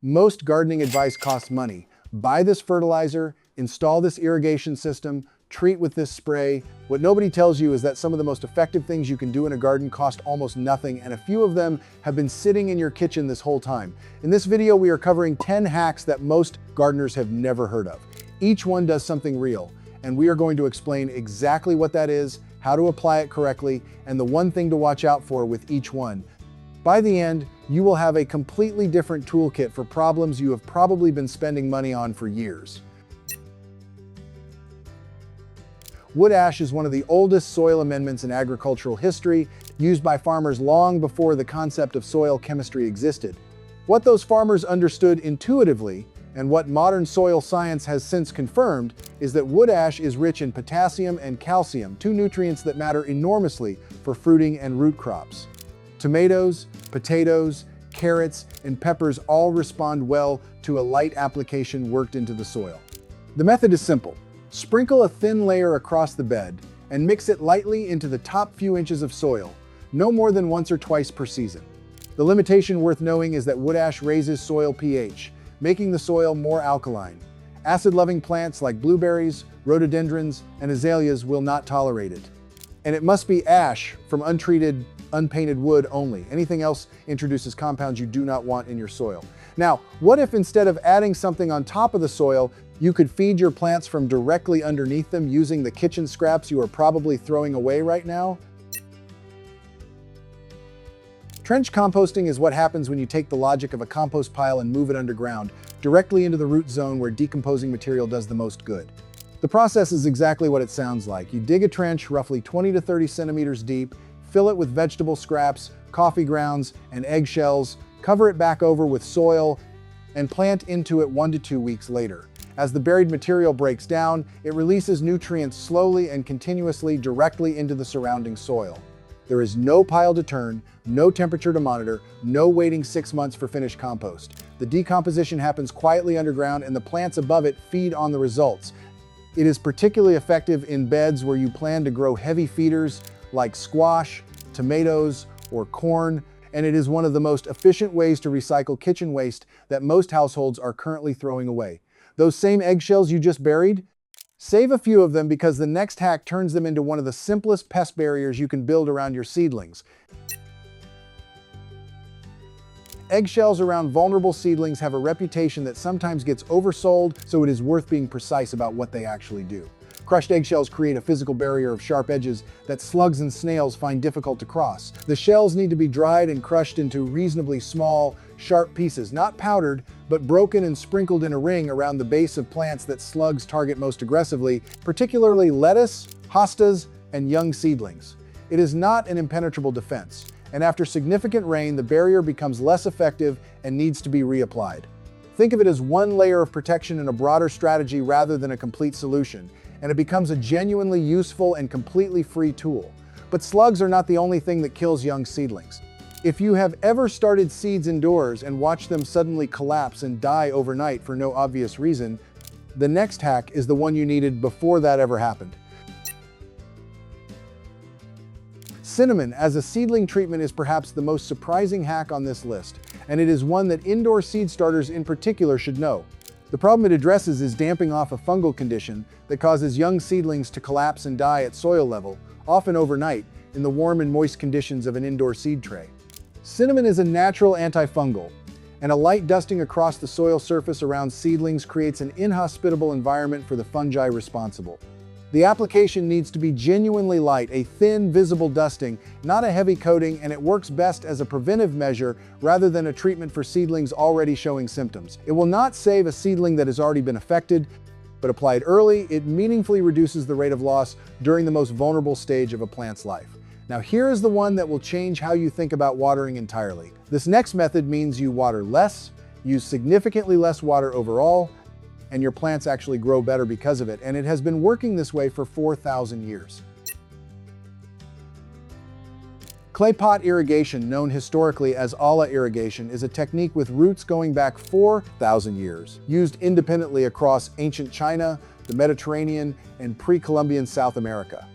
Most gardening advice costs money. Buy this fertilizer, install this irrigation system, treat with this spray. What nobody tells you is that some of the most effective things you can do in a garden cost almost nothing, and a few of them have been sitting in your kitchen this whole time. In this video, we are covering 10 hacks that most gardeners have never heard of. Each one does something real, and we are going to explain exactly what that is, how to apply it correctly, and the one thing to watch out for with each one. By the end, you will have a completely different toolkit for problems you have probably been spending money on for years. Wood ash is one of the oldest soil amendments in agricultural history, used by farmers long before the concept of soil chemistry existed. What those farmers understood intuitively, and what modern soil science has since confirmed, is that wood ash is rich in potassium and calcium, two nutrients that matter enormously for fruiting and root crops. Tomatoes, potatoes, carrots, and peppers all respond well to a light application worked into the soil. The method is simple. Sprinkle a thin layer across the bed and mix it lightly into the top few inches of soil, no more than once or twice per season. The limitation worth knowing is that wood ash raises soil pH, making the soil more alkaline. Acid-loving plants like blueberries, rhododendrons, and azaleas will not tolerate it. And it must be ash from untreated, unpainted wood only. Anything else introduces compounds you do not want in your soil. Now, what if instead of adding something on top of the soil, you could feed your plants from directly underneath them using the kitchen scraps you are probably throwing away right now? Trench composting is what happens when you take the logic of a compost pile and move it underground, directly into the root zone where decomposing material does the most good. The process is exactly what it sounds like. You dig a trench roughly 20 to 30 centimeters deep, fill it with vegetable scraps, coffee grounds, and eggshells, cover it back over with soil, and plant into it 1 to 2 weeks later. As the buried material breaks down, it releases nutrients slowly and continuously directly into the surrounding soil. There is no pile to turn, no temperature to monitor, no waiting 6 months for finished compost. The decomposition happens quietly underground and the plants above it feed on the results. It is particularly effective in beds where you plan to grow heavy feeders like squash, tomatoes, or corn, and it is one of the most efficient ways to recycle kitchen waste that most households are currently throwing away. Those same eggshells you just buried? Save a few of them because the next hack turns them into one of the simplest pest barriers you can build around your seedlings. Eggshells around vulnerable seedlings have a reputation that sometimes gets oversold, so it is worth being precise about what they actually do. Crushed eggshells create a physical barrier of sharp edges that slugs and snails find difficult to cross. The shells need to be dried and crushed into reasonably small, sharp pieces, not powdered, but broken and sprinkled in a ring around the base of plants that slugs target most aggressively, particularly lettuce, hostas, and young seedlings. It is not an impenetrable defense, and after significant rain, the barrier becomes less effective and needs to be reapplied. Think of it as one layer of protection in a broader strategy rather than a complete solution, and it becomes a genuinely useful and completely free tool. But slugs are not the only thing that kills young seedlings. If you have ever started seeds indoors and watched them suddenly collapse and die overnight for no obvious reason, the next hack is the one you needed before that ever happened. Cinnamon as a seedling treatment is perhaps the most surprising hack on this list, and it is one that indoor seed starters in particular should know. The problem it addresses is damping off a fungal condition that causes young seedlings to collapse and die at soil level, often overnight, in the warm and moist conditions of an indoor seed tray. Cinnamon is a natural antifungal, and a light dusting across the soil surface around seedlings creates an inhospitable environment for the fungi responsible. The application needs to be genuinely light, a thin, visible dusting, not a heavy coating, and it works best as a preventive measure rather than a treatment for seedlings already showing symptoms. It will not save a seedling that has already been affected, but applied early, it meaningfully reduces the rate of loss during the most vulnerable stage of a plant's life. Now here is the one that will change how you think about watering entirely. This next method means you water less, use significantly less water overall, and your plants actually grow better because of it, and it has been working this way for 4,000 years. Clay pot irrigation, known historically as ala irrigation, is a technique with roots going back 4,000 years, used independently across ancient China, the Mediterranean, and pre-Columbian South America.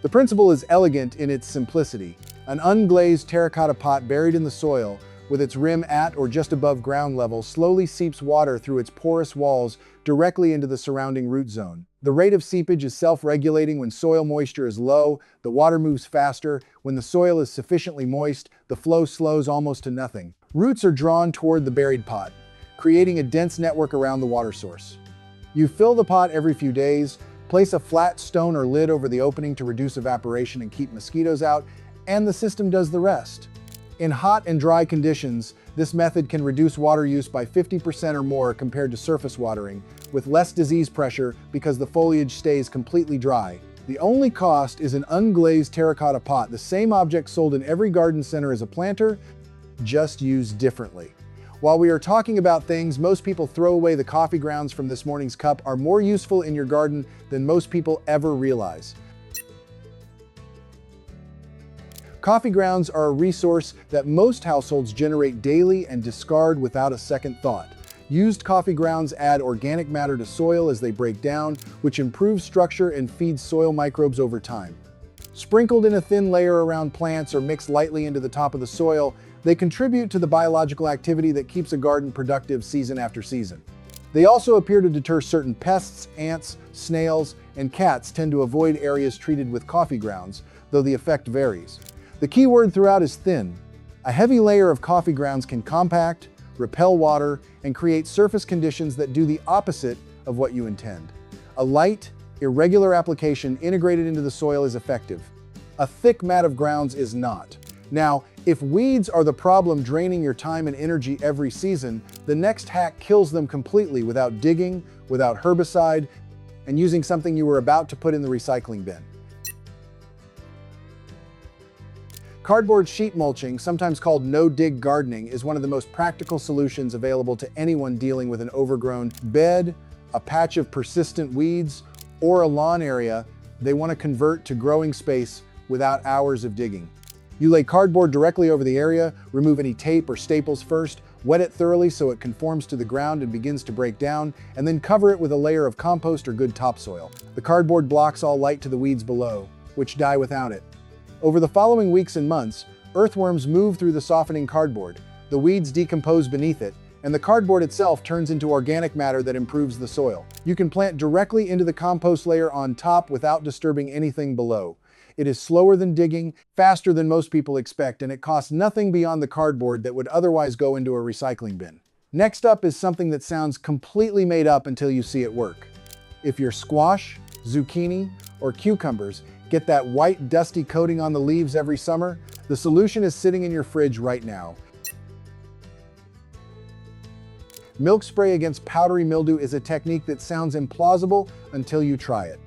The principle is elegant in its simplicity. An unglazed terracotta pot buried in the soil, with its rim at or just above ground level, slowly seeps water through its porous walls directly into the surrounding root zone. The rate of seepage is self-regulating. When soil moisture is low, the water moves faster. When the soil is sufficiently moist, the flow slows almost to nothing. Roots are drawn toward the buried pot, creating a dense network around the water source. You fill the pot every few days, place a flat stone or lid over the opening to reduce evaporation and keep mosquitoes out, and the system does the rest. In hot and dry conditions, this method can reduce water use by 50% or more compared to surface watering, with less disease pressure because the foliage stays completely dry. The only cost is an unglazed terracotta pot, the same object sold in every garden center as a planter, just used differently. While we are talking about things most people throw away, the coffee grounds from this morning's cup are more useful in your garden than most people ever realize. Coffee grounds are a resource that most households generate daily and discard without a second thought. Used coffee grounds add organic matter to soil as they break down, which improves structure and feeds soil microbes over time. Sprinkled in a thin layer around plants or mixed lightly into the top of the soil, they contribute to the biological activity that keeps a garden productive season after season. They also appear to deter certain pests. Ants, snails, and cats tend to avoid areas treated with coffee grounds, though the effect varies. The key word throughout is thin. A heavy layer of coffee grounds can compact, repel water, and create surface conditions that do the opposite of what you intend. A light, irregular application integrated into the soil is effective. A thick mat of grounds is not. Now, if weeds are the problem draining your time and energy every season, the next hack kills them completely without digging, without herbicide, and using something you were about to put in the recycling bin. Cardboard sheet mulching, sometimes called no-dig gardening, is one of the most practical solutions available to anyone dealing with an overgrown bed, a patch of persistent weeds, or a lawn area they want to convert to growing space without hours of digging. You lay cardboard directly over the area, remove any tape or staples first, wet it thoroughly so it conforms to the ground and begins to break down, and then cover it with a layer of compost or good topsoil. The cardboard blocks all light to the weeds below, which die without it. Over the following weeks and months, earthworms move through the softening cardboard, the weeds decompose beneath it, and the cardboard itself turns into organic matter that improves the soil. You can plant directly into the compost layer on top without disturbing anything below. It is slower than digging, faster than most people expect, and it costs nothing beyond the cardboard that would otherwise go into a recycling bin. Next up is something that sounds completely made up until you see it work. If your squash, zucchini, or cucumbers get that white, dusty coating on the leaves every summer, the solution is sitting in your fridge right now. Milk spray against powdery mildew is a technique that sounds implausible until you try it.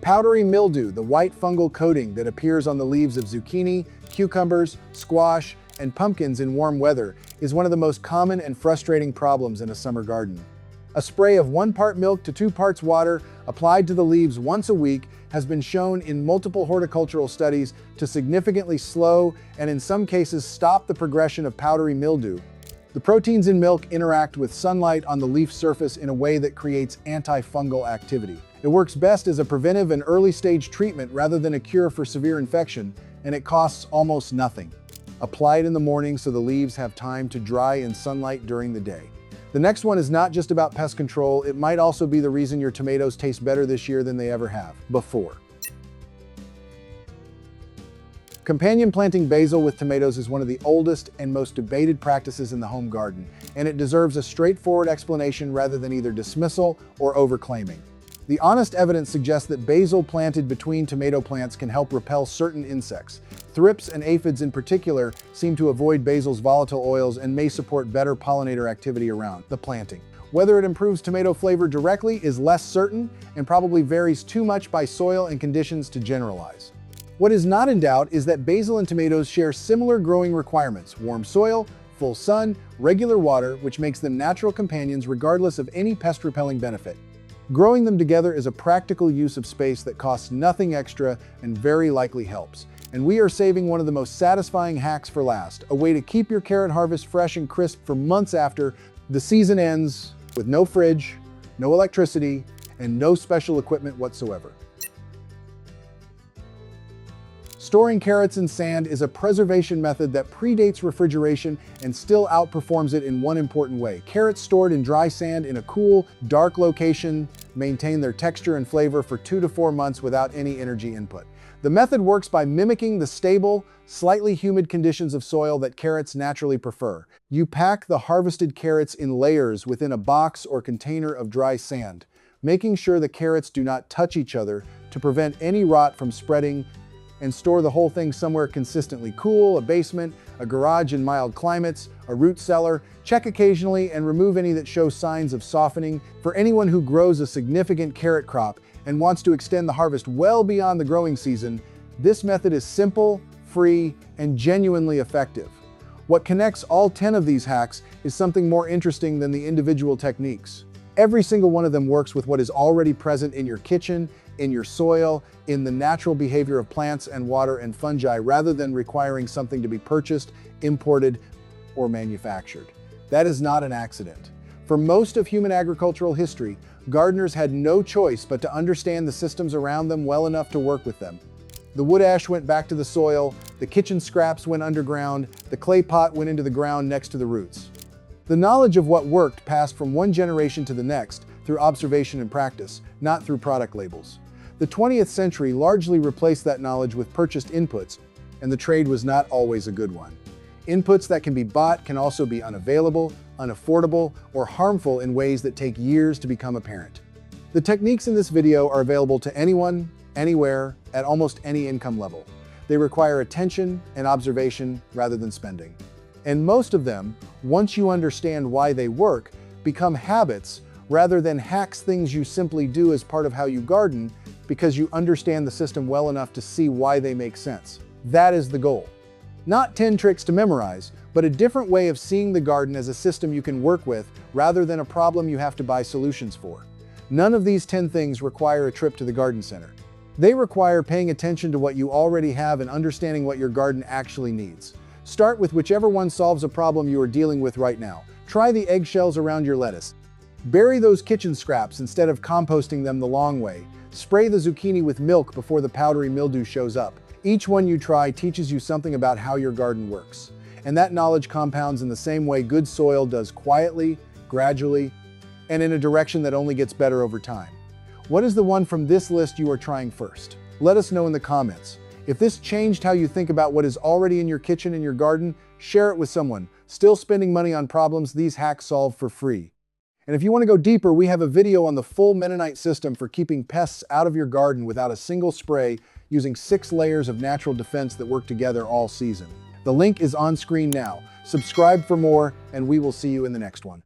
Powdery mildew, the white fungal coating that appears on the leaves of zucchini, cucumbers, squash, and pumpkins in warm weather, is one of the most common and frustrating problems in a summer garden. A spray of 1 part milk to 2 parts water applied to the leaves once a week has been shown in multiple horticultural studies to significantly slow and in some cases stop the progression of powdery mildew. The proteins in milk interact with sunlight on the leaf surface in a way that creates antifungal activity. It works best as a preventive and early-stage treatment rather than a cure for severe infection, and it costs almost nothing. Apply it in the morning so the leaves have time to dry in sunlight during the day. The next one is not just about pest control, it might also be the reason your tomatoes taste better this year than they ever have before. Companion planting basil with tomatoes is one of the oldest and most debated practices in the home garden, and it deserves a straightforward explanation rather than either dismissal or overclaiming. The honest evidence suggests that basil planted between tomato plants can help repel certain insects. Thrips and aphids in particular seem to avoid basil's volatile oils and may support better pollinator activity around the planting. Whether it improves tomato flavor directly is less certain and probably varies too much by soil and conditions to generalize. What is not in doubt is that basil and tomatoes share similar growing requirements: warm soil, full sun, regular water, which makes them natural companions regardless of any pest-repelling benefit. Growing them together is a practical use of space that costs nothing extra and very likely helps. And we are saving one of the most satisfying hacks for last, a way to keep your carrot harvest fresh and crisp for months after the season ends, with no fridge, no electricity, and no special equipment whatsoever. Storing carrots in sand is a preservation method that predates refrigeration and still outperforms it in one important way. Carrots stored in dry sand in a cool, dark location maintain their texture and flavor for 2 to 4 months without any energy input. The method works by mimicking the stable, slightly humid conditions of soil that carrots naturally prefer. You pack the harvested carrots in layers within a box or container of dry sand, making sure the carrots do not touch each other to prevent any rot from spreading, and store the whole thing somewhere consistently cool, a basement, a garage in mild climates, a root cellar. Check occasionally and remove any that show signs of softening. For anyone who grows a significant carrot crop and wants to extend the harvest well beyond the growing season, this method is simple, free, and genuinely effective. What connects all 10 of these hacks is something more interesting than the individual techniques. Every single one of them works with what is already present in your kitchen, in your soil, in the natural behavior of plants and water and fungi, rather than requiring something to be purchased, imported, or manufactured. That is not an accident. For most of human agricultural history, gardeners had no choice but to understand the systems around them well enough to work with them. The wood ash went back to the soil, the kitchen scraps went underground, the clay pot went into the ground next to the roots. The knowledge of what worked passed from one generation to the next through observation and practice, not through product labels. The 20th century largely replaced that knowledge with purchased inputs, and the trade was not always a good one. Inputs that can be bought can also be unavailable, unaffordable, or harmful in ways that take years to become apparent. The techniques in this video are available to anyone, anywhere, at almost any income level. They require attention and observation rather than spending. And most of them, once you understand why they work, become habits rather than hacks, things you simply do as part of how you garden because you understand the system well enough to see why they make sense. That is the goal. Not 10 tricks to memorize, but a different way of seeing the garden as a system you can work with rather than a problem you have to buy solutions for. None of these 10 things require a trip to the garden center. They require paying attention to what you already have and understanding what your garden actually needs. Start with whichever one solves a problem you are dealing with right now. Try the eggshells around your lettuce. Bury those kitchen scraps instead of composting them the long way. Spray the zucchini with milk before the powdery mildew shows up. Each one you try teaches you something about how your garden works. And that knowledge compounds in the same way good soil does, quietly, gradually, and in a direction that only gets better over time. What is the one from this list you are trying first? Let us know in the comments. If this changed how you think about what is already in your kitchen and your garden, share it with someone still spending money on problems these hacks solve for free. And if you want to go deeper, we have a video on the full Mennonite system for keeping pests out of your garden without a single spray, using 6 layers of natural defense that work together all season. The link is on screen now. Subscribe for more, and we will see you in the next one.